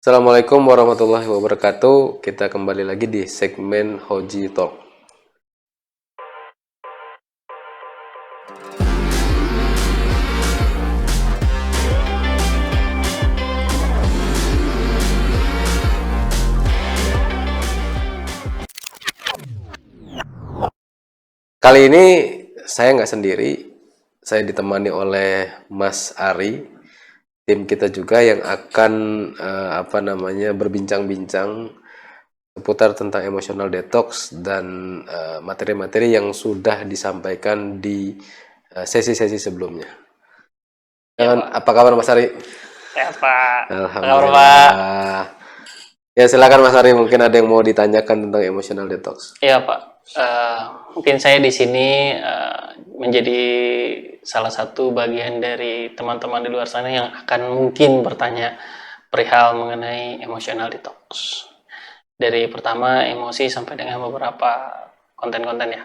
Assalamualaikum warahmatullahi wabarakatuh. Kita kembali lagi di segmen Hoji Talk. Kali ini saya nggak sendiri, saya ditemani oleh Mas Ari, tim kita juga yang akan berbincang-bincang seputar tentang emotional detox dan materi-materi yang sudah disampaikan di sesi-sesi sebelumnya. Apa kabar Mas Ari? Sehat Pak. Alhamdulillah. Ya silakan Mas Ari, mungkin ada yang mau ditanyakan tentang emotional detox. Iya Pak. Mungkin saya di sini menjadi salah satu bagian dari teman-teman di luar sana yang akan mungkin bertanya perihal mengenai emotional detox. Dari pertama emosi sampai dengan beberapa konten-konten ya.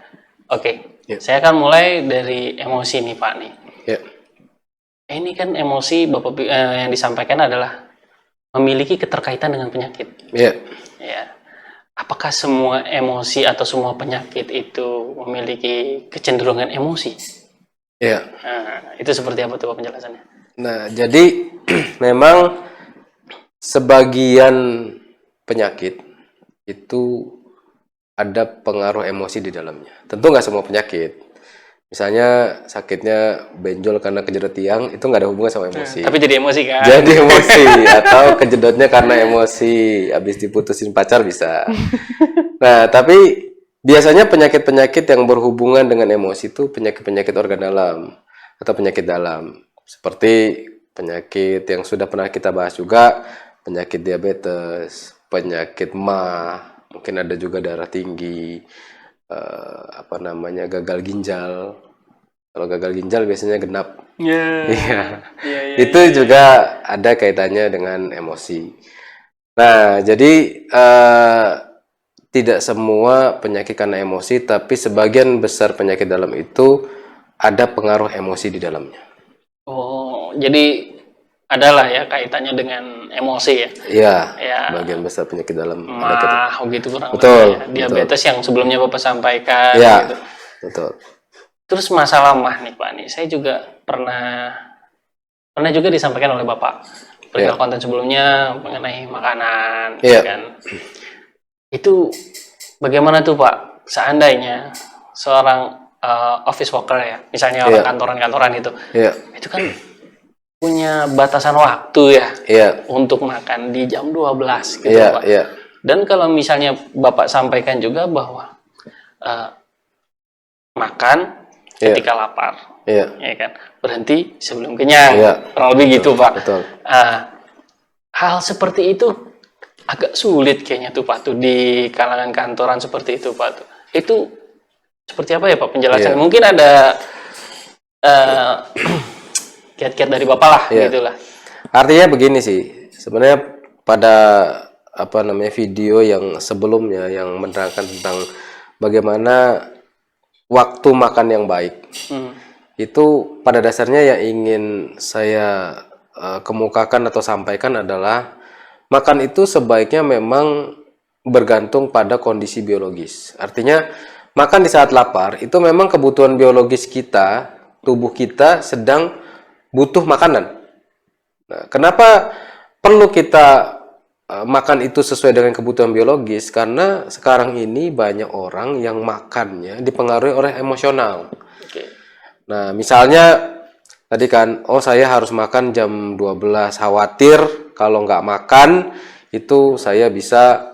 Oke. Saya akan mulai dari emosi nih Pak nih. Ya. Ini kan emosi Bapak yang disampaikan adalah memiliki keterkaitan dengan penyakit. Iya. Ya. Apakah semua emosi atau semua penyakit itu memiliki kecenderungan emosi? Iya. Nah, itu seperti apa tuh Pak penjelasannya? Nah, jadi memang sebagian penyakit itu ada pengaruh emosi di dalamnya. Tentu nggak semua penyakit. Misalnya sakitnya benjol karena kejedot tiang, itu nggak ada hubungan sama emosi. Tapi jadi emosi kan? Jadi emosi, atau kejedotnya karena emosi, habis diputusin pacar bisa. Nah, tapi biasanya penyakit-penyakit yang berhubungan dengan emosi itu penyakit-penyakit organ dalam atau penyakit dalam. Seperti penyakit yang sudah pernah kita bahas juga, penyakit diabetes, penyakit MAH, mungkin ada juga darah tinggi, gagal ginjal. Kalau gagal ginjal biasanya genap. Iya. Itu juga ada kaitannya dengan emosi. Nah, jadi tidak semua penyakit karena emosi, tapi sebagian besar penyakit dalam itu ada pengaruh emosi di dalamnya. Oh, jadi adalah ya kaitannya dengan emosi ya? Iya, ya. Bagian besar penyakit dalam. MAH, gitu kurang betul, lebih ya. Diabetes betul. Yang sebelumnya Bapak sampaikan. Iya, gitu. Betul. Terus masalah MAH nih Pak, nih saya juga pernah juga disampaikan oleh Bapak perihal konten sebelumnya mengenai makanan, kan? Itu bagaimana tuh Pak? Seandainya seorang office worker ya, misalnya orang kantoran-kantoran itu kan punya batasan waktu ya untuk makan di jam 12 gitu Pak. Dan kalau misalnya Bapak sampaikan juga bahwa makan ketika lapar, ya kan, berhenti sebelum kenyang, kurang lebih gitu Pak. Hal seperti itu agak sulit kayaknya tuh Pak tuh di kalangan kantoran seperti itu Pak tuh. Itu seperti apa ya Pak penjelasan? Mungkin ada kiat-kiat dari Bapak lah, gitulah. Artinya begini sih, sebenarnya pada video yang sebelumnya yang menerangkan tentang bagaimana waktu makan yang baik, itu pada dasarnya yang ingin saya kemukakan atau sampaikan adalah makan itu sebaiknya memang bergantung pada kondisi biologis. Artinya makan di saat lapar itu memang kebutuhan biologis kita, tubuh kita sedang butuh makanan. Nah, kenapa perlu kita makan itu sesuai dengan kebutuhan biologis? Karena sekarang ini banyak orang yang makannya dipengaruhi oleh emosional. Nah, misalnya tadi kan, saya harus makan jam 12, khawatir kalau nggak makan itu saya bisa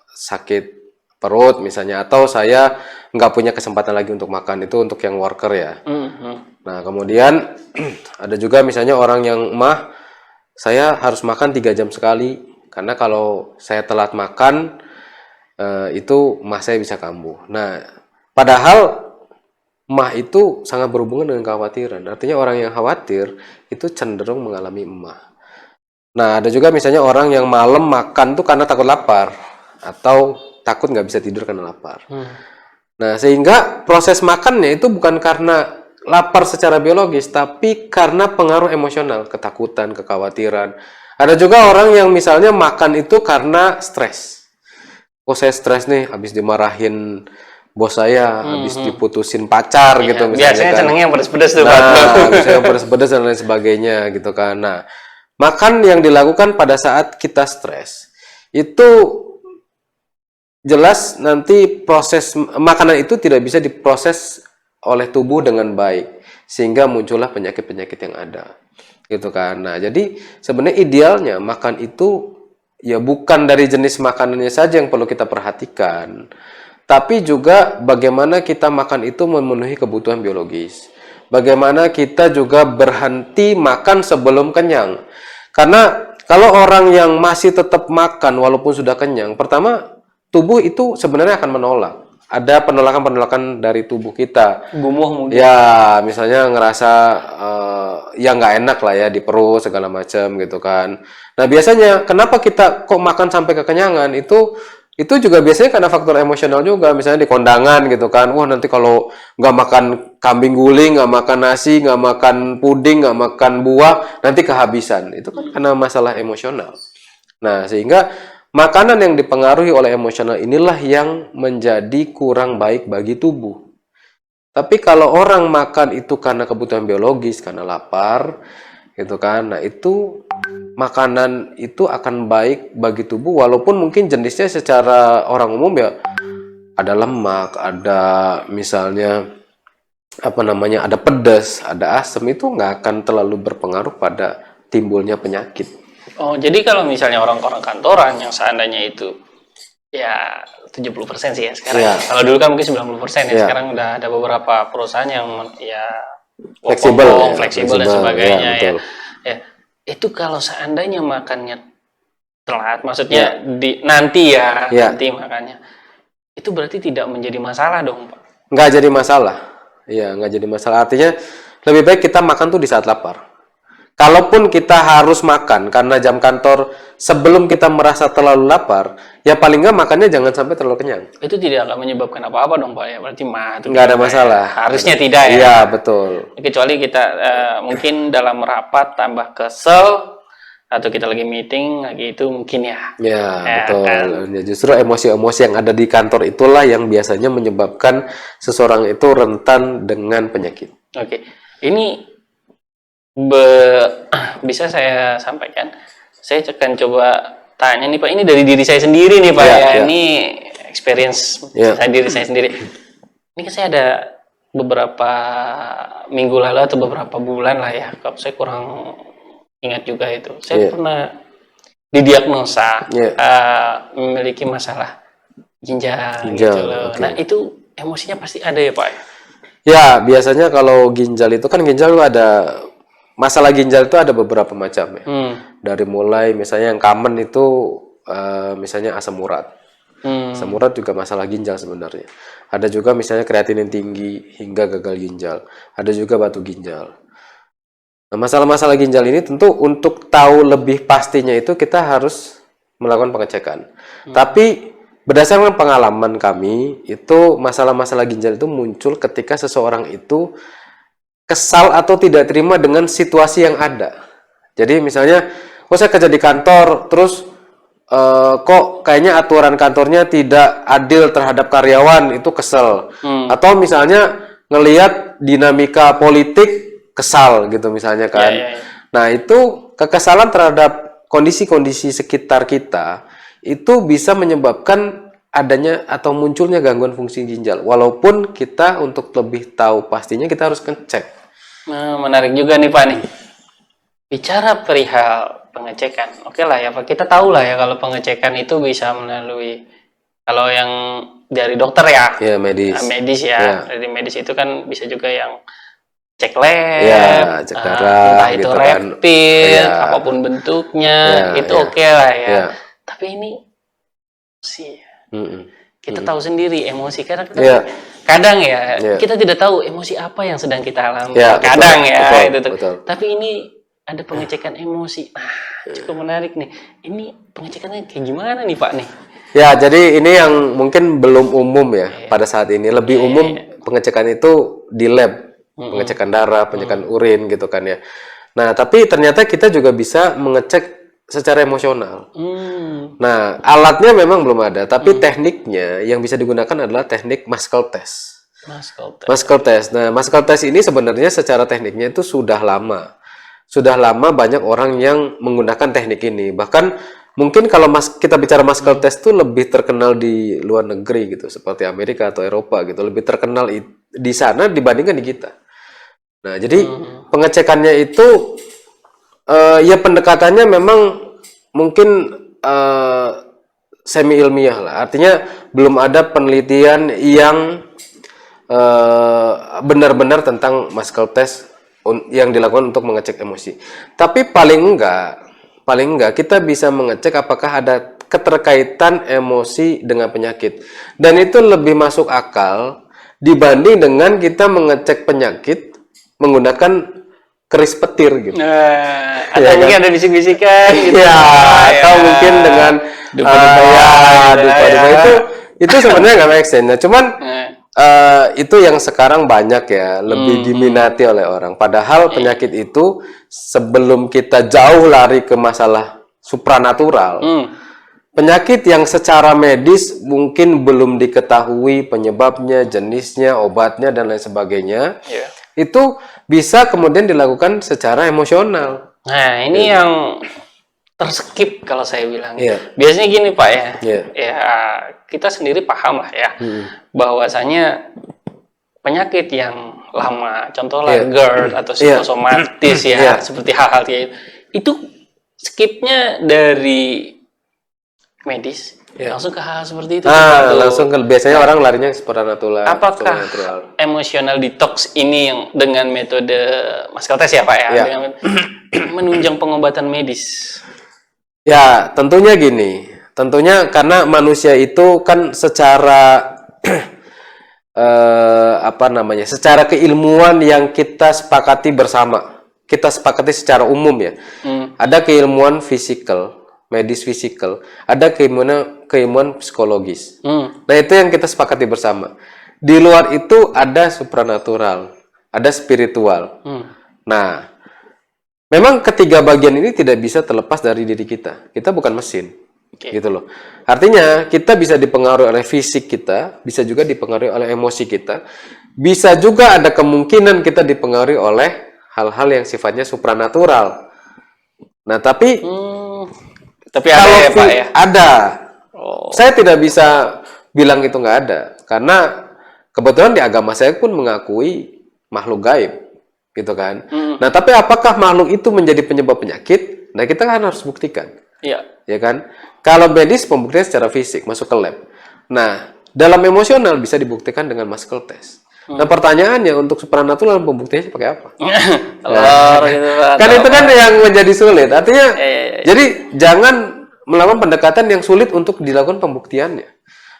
sakit perut misalnya, atau saya nggak punya kesempatan lagi untuk makan, itu untuk yang worker ya. Nah, kemudian ada juga misalnya orang yang saya harus makan 3 jam sekali, karena kalau saya telat makan itu saya bisa kambuh. Nah, padahal itu sangat berhubungan dengan kekhawatiran. Artinya orang yang khawatir itu cenderung mengalami Nah, ada juga misalnya orang yang malam makan tuh karena takut lapar atau takut nggak bisa tidur karena lapar. Nah, sehingga proses makannya itu bukan karena lapar secara biologis, tapi karena pengaruh emosional, ketakutan, kekhawatiran, Ada juga orang yang misalnya makan itu karena stres. Oh saya stres nih, habis dimarahin bos saya, habis diputusin pacar gitu misalnya Biasanya kan. senengnya yang pedes-pedes tuh, Pak. Nah, misalnya yang pedas-pedas dan lain sebagainya gitu kan. Nah, makan yang dilakukan pada saat kita stres itu jelas nanti proses makanan itu tidak bisa diproses oleh tubuh dengan baik sehingga muncullah penyakit-penyakit yang ada gitu kan. Nah, jadi sebenarnya idealnya makan itu ya bukan dari jenis makanannya saja yang perlu kita perhatikan, tapi juga bagaimana kita makan itu memenuhi kebutuhan biologis. Bagaimana kita juga berhenti makan sebelum kenyang. Karena kalau orang yang masih tetap makan walaupun sudah kenyang, pertama tubuh itu sebenarnya akan menolak. Ada penolakan-penolakan dari tubuh kita. Gumuh mungkin. Ya, misalnya ngerasa ya nggak enak lah ya di perut segala macam gitu kan. Nah, biasanya kenapa kita kok makan sampai kekenyangan itu juga biasanya karena faktor emosional juga, misalnya di kondangan gitu kan. Wah, nanti kalau nggak makan kambing guling, nggak makan nasi, nggak makan puding, nggak makan buah, nanti kehabisan. Itu kan karena masalah emosional. Nah, sehingga makanan yang dipengaruhi oleh emosional inilah yang menjadi kurang baik bagi tubuh. Tapi kalau orang makan itu karena kebutuhan biologis, karena lapar, gitu kan. Nah, itu makanan itu akan baik bagi tubuh walaupun mungkin jenisnya secara orang umum ya ada lemak, ada misalnya apa namanya, ada pedas, ada asam, itu nggak akan terlalu berpengaruh pada timbulnya penyakit. Oh, jadi kalau misalnya orang-orang kantoran yang seandainya itu ya 70% sih ya sekarang. Ya. Kalau dulu kan mungkin 90% ya. Ya. Sekarang udah ada beberapa perusahaan yang ya Fleksibel, fleksibel dan sebagainya ya, ya. Ya. Itu kalau seandainya makannya telat, maksudnya nanti nanti makannya. Itu berarti tidak menjadi masalah dong, Pak. Nggak jadi masalah. Iya, nggak jadi masalah. Artinya lebih baik kita makan tuh di saat lapar. Kalaupun kita harus makan karena jam kantor sebelum kita merasa terlalu lapar, ya paling nggak makannya jangan sampai terlalu kenyang. Itu tidak akan menyebabkan apa-apa dong, Pak ya. Berarti nggak ada masalah. Harusnya tidak ya. Iya, betul. Kecuali kita mungkin dalam rapat tambah kesel atau kita lagi meeting lagi itu mungkin ya. Ya, betul. Kan? Ya, justru emosi-emosi yang ada di kantor itulah yang biasanya menyebabkan seseorang itu rentan dengan penyakit. Oke. Ini bisa saya sampaikan. Saya akan coba tanya nih Pak, ini dari diri saya sendiri nih Pak ya. Ini experience diri saya sendiri. Ini kan saya ada beberapa minggu lalu atau beberapa bulan lah ya, kalau saya kurang ingat juga itu. Saya pernah didiagnosa memiliki masalah ginjal gitu loh. Okay. Nah, itu emosinya pasti ada ya Pak? Ya, biasanya kalau ginjal itu kan ginjal ada masalah ginjal itu ada beberapa macam ya. Dari mulai misalnya yang common itu misalnya asam urat. Asam urat juga masalah ginjal sebenarnya. Ada juga misalnya kreatinin tinggi hingga gagal ginjal. Ada juga batu ginjal. Nah, masalah-masalah ginjal ini tentu untuk tahu lebih pastinya itu kita harus melakukan pengecekan. Tapi berdasarkan pengalaman kami, itu masalah-masalah ginjal itu muncul ketika seseorang itu kesal atau tidak terima dengan situasi yang ada. Jadi misalnya, saya kerja di kantor, terus kok kayaknya aturan kantornya tidak adil terhadap karyawan, itu kesel. Atau misalnya ngelihat dinamika politik, kesal gitu misalnya kan. Nah, itu kekesalan terhadap kondisi-kondisi sekitar kita, itu bisa menyebabkan adanya atau munculnya gangguan fungsi ginjal. Walaupun kita untuk lebih tahu pastinya kita harus ngecek. Nah, menarik juga nih Pak nih. Bicara perihal pengecekan, oke lah ya Pak. Kita tahu lah ya kalau pengecekan itu bisa melalui, kalau yang dari dokter ya, medis ya. Dari medis itu kan bisa juga yang cek lab, cek darah, entah itu gitu rapid, apapun bentuknya, itu oke lah ya. Tapi ini sih. Kita tahu sendiri emosi kadang kadang kita tidak tahu emosi apa yang sedang kita alami. Kadang betul. Tapi ini ada pengecekan emosi. Nah, cukup menarik nih. Ini pengecekannya kayak gimana nih Pak nih? Ya, jadi ini yang mungkin belum umum ya pada saat ini. Lebih umum pengecekan itu di lab, pengecekan darah, pengecekan urin gitu kan ya. Nah, tapi ternyata kita juga bisa mengecek secara emosional. Hmm. Nah, alatnya memang belum ada, tapi tekniknya yang bisa digunakan adalah teknik muscle test. Muscle test. Nah, muscle test ini sebenarnya secara tekniknya itu sudah lama. Sudah lama banyak orang yang menggunakan teknik ini. Bahkan mungkin kalau kita bicara muscle test itu lebih terkenal di luar negeri gitu, seperti Amerika atau Eropa gitu, lebih terkenal di sana dibandingkan di kita. Nah, jadi pengecekannya itu ya pendekatannya memang mungkin semi ilmiah lah. Artinya belum ada penelitian yang benar-benar tentang muscle test yang dilakukan untuk mengecek emosi. Tapi paling enggak kita bisa mengecek apakah ada keterkaitan emosi dengan penyakit. Dan itu lebih masuk akal dibanding dengan kita mengecek penyakit menggunakan keris petir gitu. Atau Ya, mungkin kan? ada bisik-bisikan gitu. Ya, atau mungkin dengan dupa-dupa itu sebenarnya nggak make sense. Nah, cuman itu yang sekarang banyak ya, lebih diminati oleh orang. Padahal penyakit itu sebelum kita jauh lari ke masalah supranatural, penyakit yang secara medis mungkin belum diketahui penyebabnya, jenisnya, obatnya dan lain sebagainya, itu bisa kemudian dilakukan secara emosional. Nah, ini yang terskip kalau saya bilang. Iya. Biasanya gini Pak ya, Iya. ya kita sendiri paham lah ya, bahwasanya penyakit yang lama, contohnya GERD atau psikosomatis ya, seperti hal-hal itu skipnya dari medis langsung ke hal seperti itu. Langsung ke biasanya orang larinya supranatural. Apakah emosional detox ini yang dengan metode muscle test ya Pak ya, dengan menunjang pengobatan medis? Ya, tentunya gini. Tentunya karena manusia itu kan secara secara keilmuan yang kita sepakati bersama. Kita sepakati secara umum ya. Ada keilmuan fisikal, medis fisikal, ada keilmuan psikologis. Nah, itu yang kita sepakati bersama. Di luar itu ada supranatural, ada spiritual. Nah, memang ketiga bagian ini tidak bisa terlepas dari diri kita. Kita bukan mesin. Gitu loh. Artinya kita bisa dipengaruhi oleh fisik kita, bisa juga dipengaruhi oleh emosi kita. Bisa juga ada kemungkinan kita dipengaruhi oleh hal-hal yang sifatnya supranatural. Nah, tapi ada ya Pak ya? Ada. Saya tidak bisa bilang itu nggak ada. Karena kebetulan di agama saya pun mengakui makhluk gaib. Gitu kan. Nah, tapi apakah makhluk itu menjadi penyebab penyakit? Nah, kita kan harus buktikan. Iya. Ya kan? Kalau medis pembuktian secara fisik, masuk ke lab. Nah, dalam emosional bisa dibuktikan dengan muscle test. Nah, pertanyaannya untuk supranatural pembuktiannya pakai apa? Kan itu kan yang menjadi sulit. Artinya, jadi jangan melakukan pendekatan yang sulit untuk dilakukan pembuktiannya.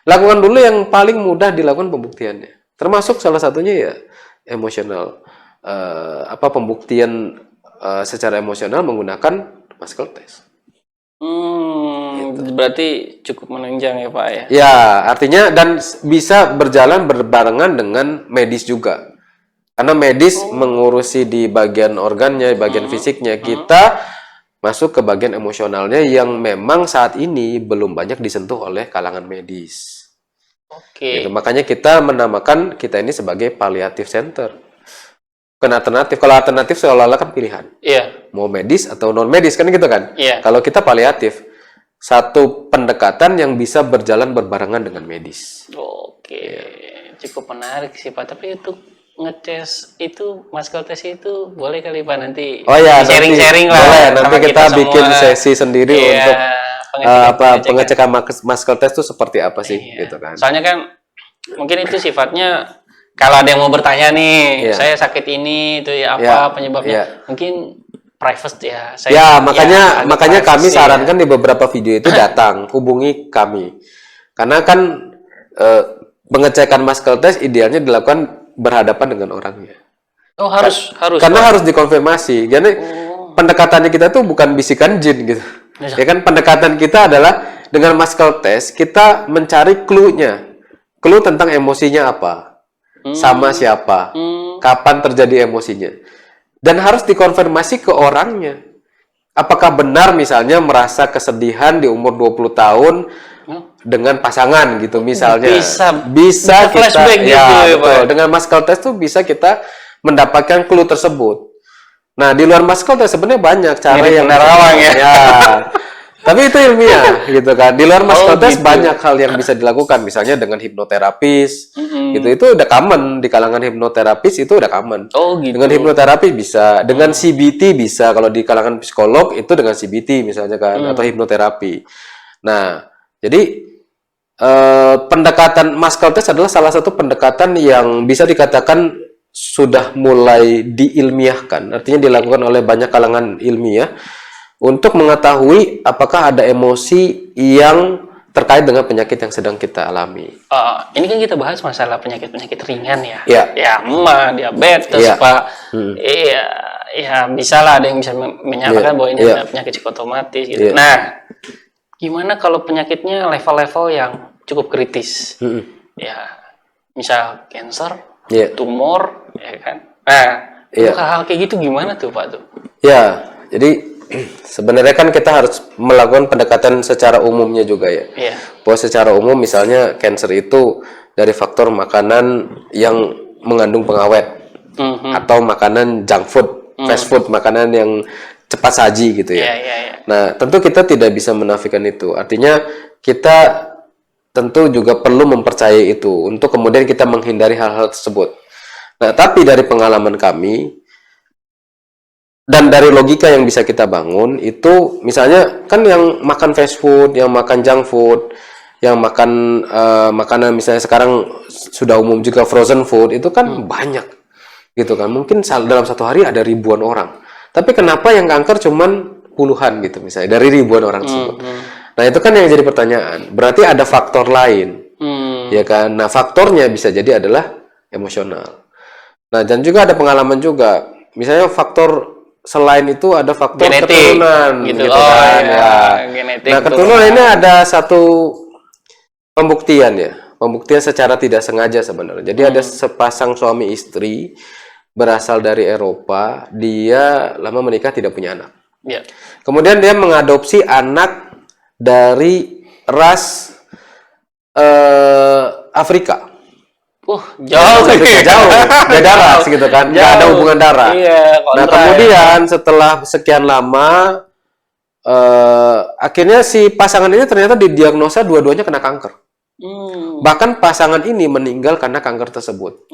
Lakukan dulu yang paling mudah dilakukan pembuktiannya. Termasuk salah satunya ya emosional. Pembuktian secara emosional menggunakan muscle test. Berarti cukup menunjang ya Pak ya? Ya, artinya dan bisa berjalan berbarengan dengan medis juga. Karena medis mengurusi di bagian organnya, bagian fisiknya. Kita masuk ke bagian emosionalnya yang memang saat ini belum banyak disentuh oleh kalangan medis. Gitu. Makanya kita menamakan kita ini sebagai palliative center. Bukan alternatif. Kalau alternatif seolah-olah kan pilihan. Iya. Mau medis atau non medis kan gitu kan. Iya. Kalau kita paliatif, satu pendekatan yang bisa berjalan berbarengan dengan medis. Cukup menarik sih Pak. Tapi itu ngetes itu muscle test itu boleh kali Pak nanti. Sharing-sharing lah. Boleh. Nanti kita bikin semua. sesi sendiri untuk pengecekan muscle test itu seperti apa sih, gitu kan. Soalnya kan mungkin itu sifatnya. Kalau ada yang mau bertanya nih, saya sakit ini, itu ya apa penyebabnya? Mungkin private ya. Makanya kami sarankan di beberapa video itu datang, hubungi kami. Karena kan pengecekan muscle test idealnya dilakukan berhadapan dengan orangnya. Harus. Karena harus dikonfirmasi. Jadi pendekatannya kita tuh bukan bisikan jin gitu. Ya kan, pendekatan kita adalah dengan muscle test kita mencari clue-nya. Clue tentang emosinya apa. Sama siapa, kapan terjadi emosinya, dan harus dikonfirmasi ke orangnya. apakah benar misalnya merasa kesedihan di umur 20 tahun dengan pasangan gitu misalnya. Bisa kita flashback gitu ya, ya, betul. Pak. Dengan muscle test tuh bisa kita mendapatkan clue tersebut. Nah, di luar muscle test sebenarnya banyak cara Mirip yang penerawang ya. Tapi itu ilmiah gitu kan. Di luar muscle test gitu. banyak hal yang bisa dilakukan, misalnya dengan hipnoterapis. Gitu itu udah common di kalangan hipnoterapis, itu udah common. Gitu. Dengan hipnoterapi bisa, dengan CBT bisa, kalau di kalangan psikolog itu dengan CBT misalnya kan, atau hipnoterapi. Nah, jadi pendekatan muscle test adalah salah satu pendekatan yang bisa dikatakan sudah mulai diilmiahkan, artinya dilakukan oleh banyak kalangan ilmiah untuk mengetahui apakah ada emosi yang terkait dengan penyakit yang sedang kita alami. Ini kan kita bahas masalah penyakit-penyakit ringan ya. Ya. Ya, diabetes, Pak. Iya, ya bisa lah ada yang bisa menyatakan bahwa ini ada penyakit psikosomatis gitu. Nah, gimana kalau penyakitnya level-level yang cukup kritis? Ya, misal cancer, tumor, ya kan. Nah, hal-hal kayak gitu gimana tuh, Pak tuh? Ya, jadi sebenarnya kan kita harus melakukan pendekatan secara umumnya juga ya. Bahwa secara umum misalnya cancer itu dari faktor makanan yang mengandung pengawet atau makanan junk food, fast food, makanan yang cepat saji gitu ya. Nah, tentu kita tidak bisa menafikan itu. Artinya kita tentu juga perlu mempercayai itu untuk kemudian kita menghindari hal-hal tersebut. Nah, tapi dari pengalaman kami dan dari logika yang bisa kita bangun itu, misalnya kan yang makan fast food, yang makan junk food, yang makan makanan misalnya sekarang sudah umum juga frozen food, itu kan banyak gitu kan. Mungkin dalam satu hari ada ribuan orang. Tapi kenapa yang kanker cuman puluhan gitu misalnya dari ribuan orang tersebut. Nah, itu kan yang jadi pertanyaan. Berarti ada faktor lain. Ya kan? Nah, faktornya bisa jadi adalah emosional. Nah, dan juga ada pengalaman juga. Misalnya faktor selain itu ada faktor genetik, keturunan gitu kan ya. Nah, keturunan ini ada satu pembuktian ya. Pembuktian secara tidak sengaja sebenarnya. Jadi ada sepasang suami istri berasal dari Eropa, dia lama menikah tidak punya anak. Kemudian dia mengadopsi anak dari ras Afrika. Jauh, beda ras gitu kan, nggak ada hubungan darah. Nah, kemudian setelah sekian lama, akhirnya si pasangan ini ternyata didiagnosa dua-duanya kena kanker. Bahkan pasangan ini meninggal karena kanker tersebut.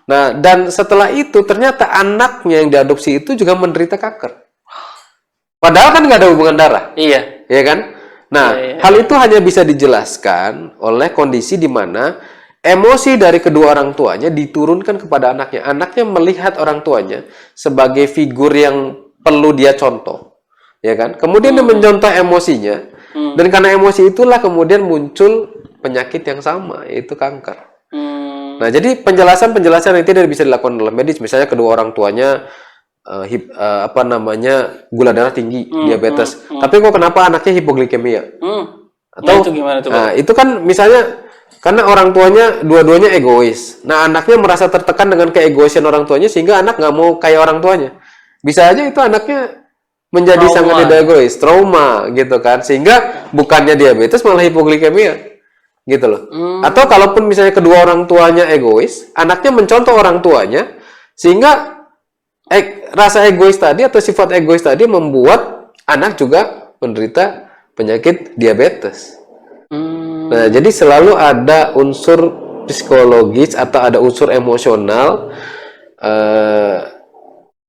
Nah, dan setelah itu ternyata anaknya yang diadopsi itu juga menderita kanker. Padahal kan nggak ada hubungan darah. Iya kan? Nah, hal itu hanya bisa dijelaskan oleh kondisi di mana emosi dari kedua orang tuanya diturunkan kepada anaknya. Anaknya melihat orang tuanya sebagai figur yang perlu dia contoh, ya kan? Kemudian dia mencontoh emosinya, dan karena emosi itulah kemudian muncul penyakit yang sama, yaitu kanker. Nah, jadi penjelasan-penjelasan yang tidak bisa dilakukan oleh medis, misalnya kedua orang tuanya gula darah tinggi, diabetes. Tapi kok kenapa anaknya hipoglikemia? Atau itu gimana tuh? Nah, itu kan misalnya karena orang tuanya dua-duanya egois. Nah, anaknya merasa tertekan dengan keegoisan orang tuanya sehingga anak nggak mau kayak orang tuanya. Bisa aja itu anaknya menjadi sangat egois, trauma gitu kan. Sehingga bukannya diabetes malah hipoglikemia. Gitu loh. Atau kalaupun misalnya kedua orang tuanya egois, anaknya mencontoh orang tuanya sehingga rasa egois tadi atau sifat egois tadi membuat anak juga menderita penyakit diabetes. Nah, jadi selalu ada unsur psikologis atau ada unsur emosional,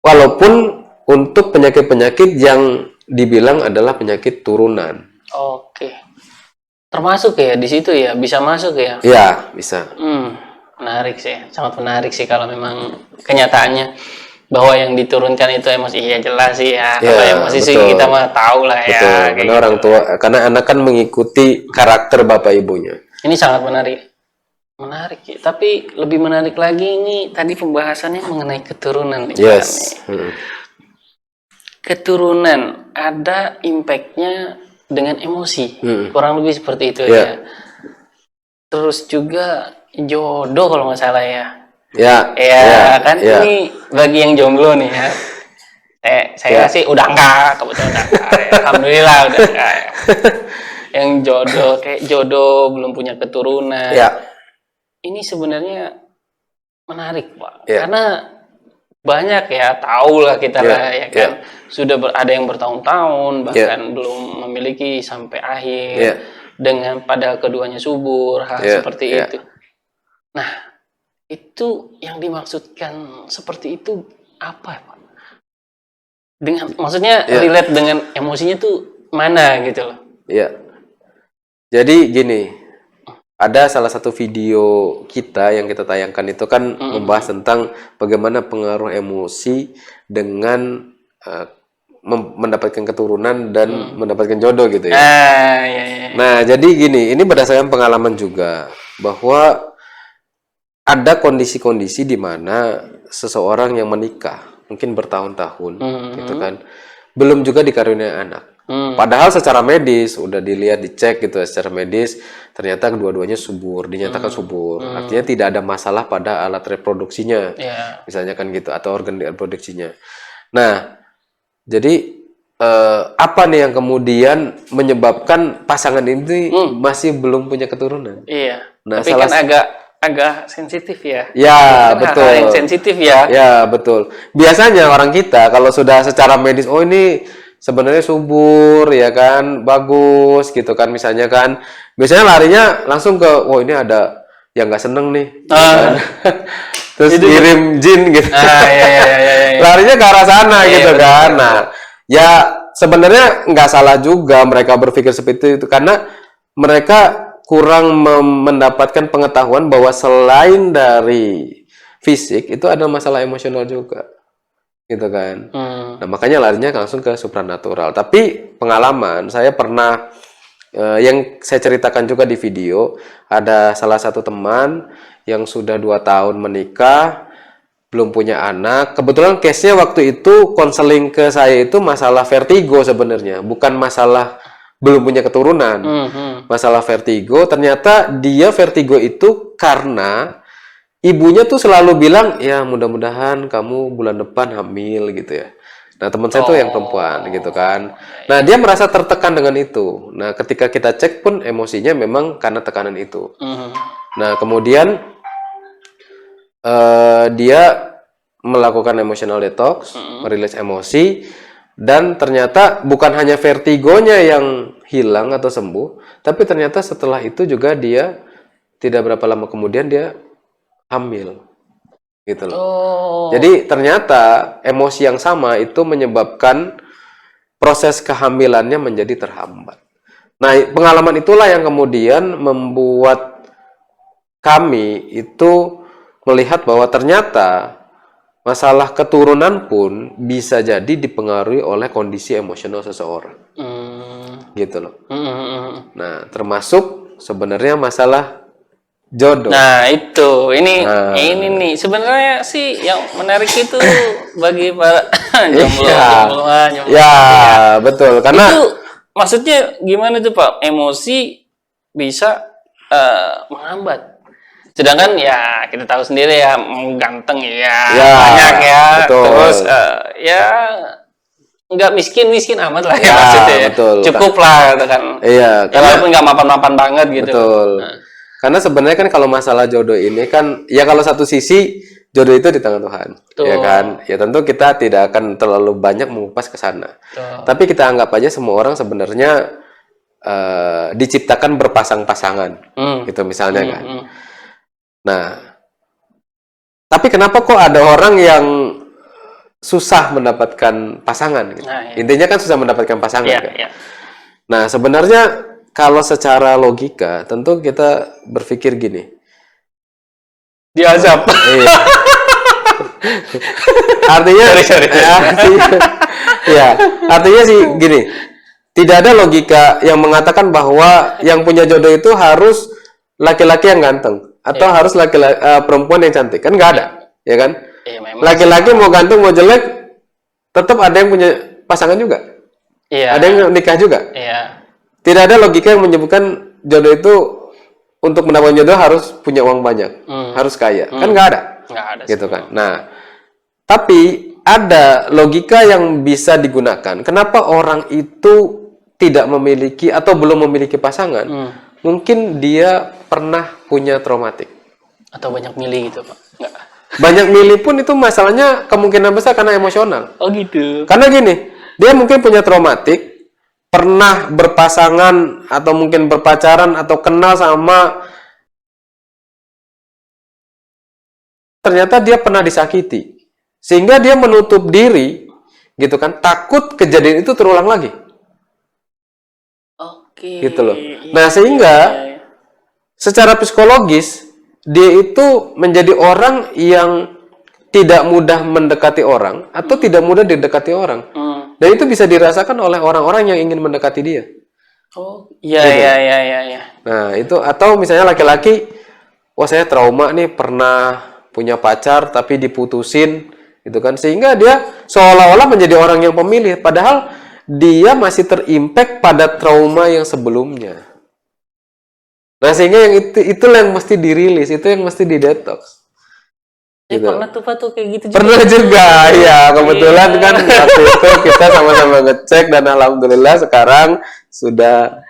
walaupun untuk penyakit-penyakit yang dibilang adalah penyakit turunan. Termasuk ya di situ ya, bisa masuk ya? Ya, bisa. Menarik sih, sangat menarik sih kalau memang kenyataannya bahwa yang diturunkan itu emosi. Iya jelas sih ya. Kalau emosi sih kita mah tahu lah ya. Karena orang tua, karena anak kan mengikuti karakter bapak ibunya. Ini sangat menarik. Menarik ya. Tapi lebih menarik lagi ini tadi pembahasannya mengenai keturunan. Keturunan ada impactnya dengan emosi. Kurang lebih seperti itu ya. Terus juga jodoh kalau nggak salah ya. Ini bagi yang jomblo nih ya. Saya sih udah enggak, kebetulan udah enggak. Alhamdulillah udah enggak. Yang jodoh belum punya keturunan. Ini sebenarnya menarik, Pak. Karena banyak ya, tahu lah kita lah ya kan. Sudah ada yang bertahun-tahun bahkan belum memiliki sampai akhir dengan pada keduanya subur, hal seperti itu. Nah, itu yang dimaksudkan seperti itu apa, Pak? Dengan maksudnya relate dengan emosinya tuh mana gitu loh. Jadi gini, ada salah satu video kita yang kita tayangkan itu kan membahas tentang bagaimana pengaruh emosi dengan mendapatkan keturunan dan mendapatkan jodoh gitu ya. Nah, jadi gini, ini berdasarkan pengalaman juga bahwa ada kondisi-kondisi di mana seseorang yang menikah mungkin bertahun-tahun gitu kan, belum juga dikaruniai anak. Padahal secara medis udah dilihat, dicek gitu ya, secara medis ternyata kedua-duanya subur, dinyatakan subur. Artinya tidak ada masalah pada alat reproduksinya, misalnya kan gitu, atau organ reproduksinya. Nah, jadi apa nih yang kemudian menyebabkan pasangan ini masih belum punya keturunan? Nah, tapi kan agak sensitif ya. Betul. Hal yang sensitif ya. Betul. Biasanya orang kita kalau sudah secara medis, oh ini sebenarnya subur ya kan, bagus gitu kan, misalnya kan, biasanya larinya langsung ke, oh ini ada yang nggak seneng nih, kan? Terus kirim jin gitu, larinya ke arah sana gitu kan. Nah, ya sebenarnya nggak salah juga mereka berpikir seperti itu, karena mereka kurang mendapatkan pengetahuan bahwa selain dari fisik itu ada masalah emosional juga. Gitu kan. Nah, makanya larinya langsung ke supranatural. Tapi pengalaman saya pernah yang saya ceritakan juga di video, ada salah satu teman yang sudah 2 tahun menikah, belum punya anak. Kebetulan case-nya waktu itu konseling ke saya itu masalah vertigo sebenarnya, bukan masalah belum punya keturunan. Masalah vertigo, ternyata dia vertigo itu karena ibunya tuh selalu bilang, ya mudah-mudahan kamu bulan depan hamil gitu ya. Nah, teman saya tuh yang perempuan gitu kan. Nah, dia merasa tertekan dengan itu. Nah, ketika kita cek pun emosinya memang karena tekanan itu. Nah, kemudian dia melakukan emotional detox, merilis emosi, dan ternyata bukan hanya vertigonya yang hilang atau sembuh, tapi ternyata setelah itu juga dia tidak berapa lama kemudian dia hamil gitu loh. Jadi ternyata emosi yang sama itu menyebabkan proses kehamilannya menjadi terhambat. Nah, pengalaman itulah yang kemudian membuat kami itu melihat bahwa ternyata masalah keturunan pun bisa jadi dipengaruhi oleh kondisi emosional seseorang. Gitu loh. Nah, termasuk sebenarnya masalah jodoh. Nah, itu. Ini nih sebenarnya sih yang menarik itu bagi para jomblo. Betul. Karena itu maksudnya gimana tuh, Pak? Emosi bisa menghambat. Sedangkan ya kita tahu sendiri ya, ganteng banyak ya. Betul. Terus nggak miskin amat lah ya maksudnya. Betul. Cukup lah gitu kan. Walaupun nggak mapan-mapan banget gitu. Betul. Karena sebenarnya kan kalau masalah jodoh ini kan, ya kalau satu sisi jodoh itu di tangan Tuhan, ya kan? Ya tentu kita tidak akan terlalu banyak mengupas ke sana. Tapi kita anggap aja semua orang sebenarnya diciptakan berpasang-pasangan, gitu misalnya kan. Nah, tapi kenapa kok ada orang yang susah mendapatkan pasangan? Gitu? Intinya kan susah mendapatkan pasangan, kan? Nah, sebenarnya kalau secara logika, tentu kita berpikir gini. Diazab. Artinya, artinya sih gini. Tidak ada logika yang mengatakan bahwa yang punya jodoh itu harus laki-laki yang ganteng atau harus perempuan yang cantik. Kan nggak ada, ya kan? Laki-laki mau ganteng mau jelek, tetap ada yang punya pasangan juga. Ada yang nikah juga. Tidak ada logika yang menyebutkan jodoh itu untuk mendapatkan jodoh harus punya uang banyak, harus kaya. Kan nggak ada. Nggak ada. Gitu kan. Nah, tapi ada logika yang bisa digunakan. Kenapa orang itu tidak memiliki atau belum memiliki pasangan? Mungkin dia pernah punya traumatik. Atau banyak milih gitu, Pak? Enggak. Banyak milih pun itu masalahnya kemungkinan besar karena emosional. Oh gitu. Karena gini, dia mungkin punya traumatik, pernah berpasangan atau mungkin berpacaran atau kenal sama, ternyata dia pernah disakiti. Sehingga dia menutup diri, gitu kan, takut kejadian itu terulang lagi. Oke. Gitu loh. Nah, sehingga secara psikologis dia itu menjadi orang yang tidak mudah mendekati orang atau tidak mudah didekati orang. Dan itu bisa dirasakan oleh orang-orang yang ingin mendekati dia. Oh, iya. Nah, itu atau misalnya laki-laki, wah saya trauma nih, pernah punya pacar tapi diputusin, gitu kan, sehingga dia seolah-olah menjadi orang yang pemilih, padahal dia masih terimpact pada trauma yang sebelumnya. Nah, sehingga yang itulah yang mesti dirilis, itu yang mesti didetox. Gitu. Pernah tuh Pak tuh kayak gitu juga. Pernah juga, ya kebetulan kan waktu itu kita sama-sama ngecek dan alhamdulillah sekarang sudah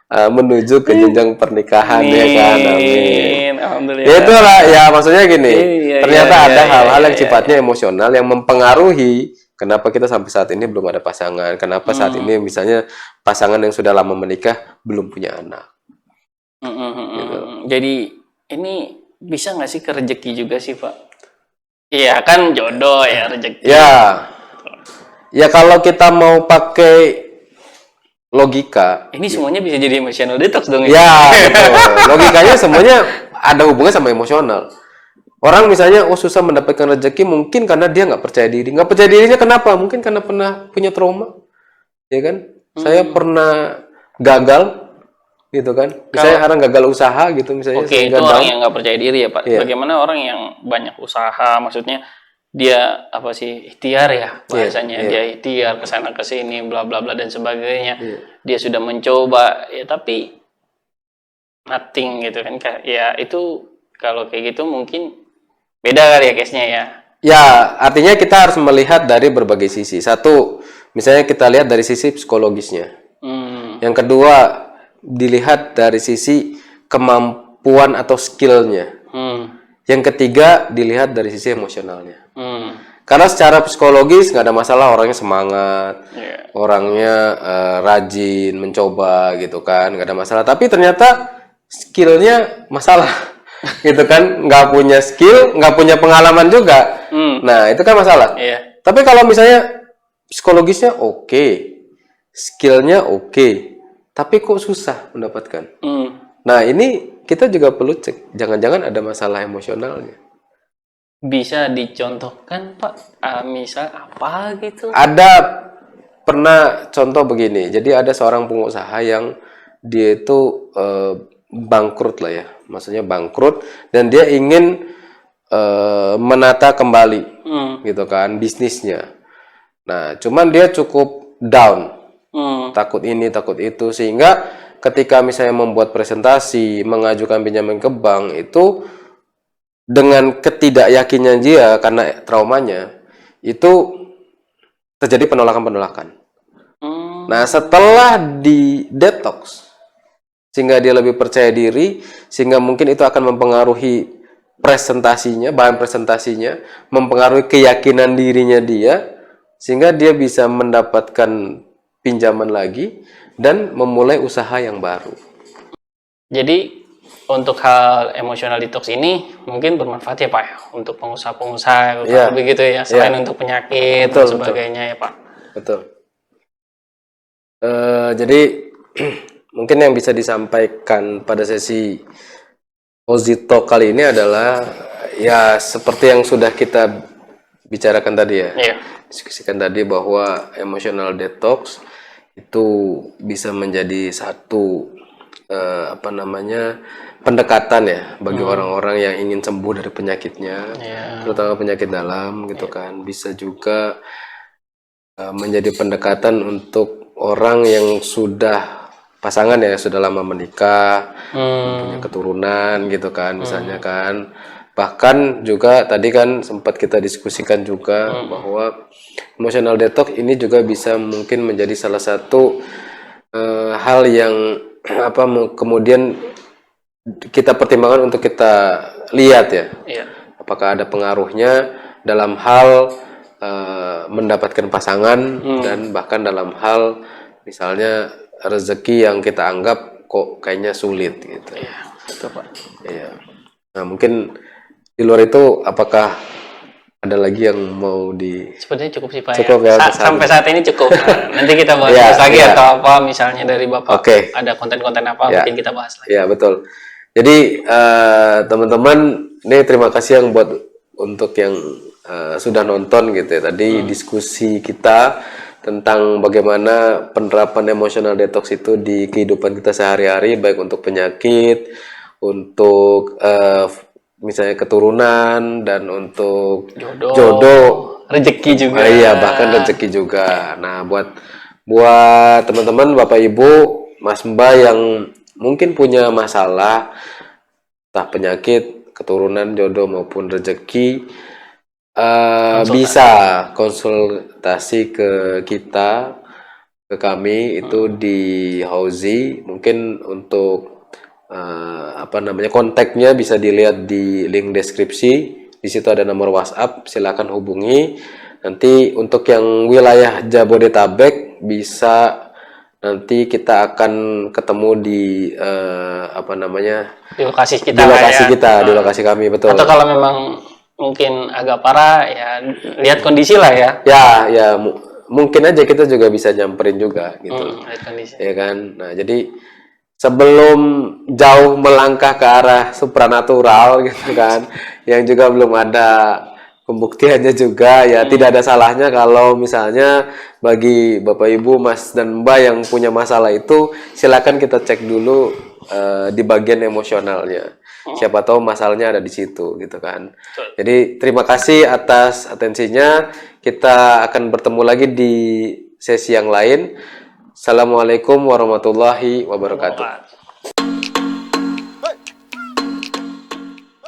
menuju ke jenjang pernikahan. Ya kan, amin. Alhamdulillah. Ya itulah, ya maksudnya gini, ternyata ada hal-hal yang sifatnya emosional yang mempengaruhi kenapa kita sampai saat ini belum ada pasangan, kenapa saat ini misalnya pasangan yang sudah lama menikah belum punya anak. Gitu. Jadi ini bisa nggak sih ke rezeki juga sih Pak? Iya kan jodoh ya, rezeki. Ya kalau kita mau pakai logika, ini semuanya bisa jadi emotional detox dong ya? Betul. Logikanya semuanya ada hubungan sama emosional. Orang misalnya susah mendapatkan rezeki mungkin karena dia nggak percaya diri. Nggak percaya dirinya kenapa? Mungkin karena pernah punya trauma, ya kan? Saya pernah gagal, gitu kan? Misalnya orang gagal usaha gitu misalnya. Oke, itu orang yang nggak percaya diri ya Pak. Bagaimana orang yang banyak usaha, maksudnya dia apa sih, ikhtiar ya bahasanya, dia ikhtiar kesana kesini bla bla bla dan sebagainya, dia sudah mencoba ya tapi nothing gitu kan, ya itu kalau kayak gitu mungkin beda kali ya case-nya ya. Ya, artinya kita harus melihat dari berbagai sisi. Satu, misalnya kita lihat dari sisi psikologisnya. Yang kedua, dilihat dari sisi kemampuan atau skillnya. Yang ketiga, dilihat dari sisi emosionalnya. Karena secara psikologis nggak ada masalah, orangnya semangat, orangnya rajin, mencoba gitu kan, nggak ada masalah. Tapi ternyata skillnya masalah, gitu kan, nggak punya skill, nggak punya pengalaman juga. Nah itu kan masalah. Tapi kalau misalnya psikologisnya oke, skillnya oke, tapi kok susah mendapatkan. Nah ini kita juga perlu cek, jangan-jangan ada masalah emosionalnya. Bisa dicontohkan Pak, misal apa gitu? Ada, pernah contoh begini, jadi ada seorang pengusaha yang dia itu bangkrut lah ya, maksudnya bangkrut, dan dia ingin menata kembali gitu kan bisnisnya. Nah cuman dia cukup down, takut ini takut itu, sehingga ketika misalnya membuat presentasi, mengajukan pinjaman ke bank itu dengan ketidakyakinan dia karena traumanya itu terjadi penolakan-penolakan. Nah setelah di detox sehingga dia lebih percaya diri, sehingga mungkin itu akan mempengaruhi presentasinya, bahan presentasinya, mempengaruhi keyakinan dirinya dia, sehingga dia bisa mendapatkan pinjaman lagi dan memulai usaha yang baru. Jadi untuk hal emosional detox ini mungkin bermanfaat ya Pak ya, untuk pengusaha-pengusaha begitu ya, selain untuk penyakit dan sebagainya ya Pak. Betul. Jadi mungkin yang bisa disampaikan pada sesi Ozito kali ini adalah ya seperti yang sudah kita bicarakan tadi ya, diskusikan tadi bahwa emotional detox itu bisa menjadi satu pendekatan ya bagi orang-orang yang ingin sembuh dari penyakitnya, terutama penyakit dalam gitu kan. Bisa juga menjadi pendekatan untuk orang yang sudah pasangan ya, sudah lama menikah, punya keturunan gitu kan, misalnya kan, Bahkan juga tadi kan sempat kita diskusikan juga bahwa emotional detox ini juga bisa mungkin menjadi salah satu hal yang kemudian kita pertimbangkan untuk kita lihat ya. Iya. Apakah ada pengaruhnya dalam hal mendapatkan pasangan dan bahkan dalam hal misalnya rezeki yang kita anggap kok kayaknya sulit gitu. Iya, betul Pak. Iya. Nah, mungkin di luar itu apakah ada lagi yang mau Sepertinya cukup sih Pak. Cukup ya, Sampai saat ini cukup. Nah, nanti kita bahas Iya, lagi iya. atau apa misalnya dari Bapak Oke. ada konten-konten apa Ya. mungkin kita bahas lagi. Ya, betul. Jadi teman-teman, ini terima kasih yang buat untuk yang sudah nonton gitu ya. Tadi diskusi kita tentang bagaimana penerapan emotional detox itu di kehidupan kita sehari-hari, baik untuk penyakit, untuk misalnya keturunan, dan untuk jodoh, rezeki juga. iya, bahkan rezeki juga. Nah, buat teman-teman, Bapak Ibu, Mas Mbak yang mungkin punya masalah entah penyakit, keturunan, jodoh maupun rezeki, bisa konsultasi ke kita, ke kami itu di Hauzi. Mungkin untuk kontaknya bisa dilihat di link deskripsi. Di situ ada nomor WhatsApp, silakan hubungi. Nanti untuk yang wilayah Jabodetabek bisa nanti kita akan ketemu di di lokasi kita. Di lokasi kita, di lokasi kami, betul. Atau kalau memang mungkin agak parah ya lihat kondisi lah ya. Ya, mungkin aja kita juga bisa nyamperin juga gitu. Lihat kondisi. Ya kan. Nah, jadi sebelum jauh melangkah ke arah supranatural gitu kan, yang juga belum ada pembuktiannya juga ya, tidak ada salahnya kalau misalnya bagi Bapak Ibu, Mas dan Mbak yang punya masalah itu, silakan kita cek dulu di bagian emosionalnya. Siapa tahu masalahnya ada di situ gitu kan. Jadi terima kasih atas atensinya. Kita akan bertemu lagi di sesi yang lain. Assalamualaikum warahmatullahi wabarakatuh.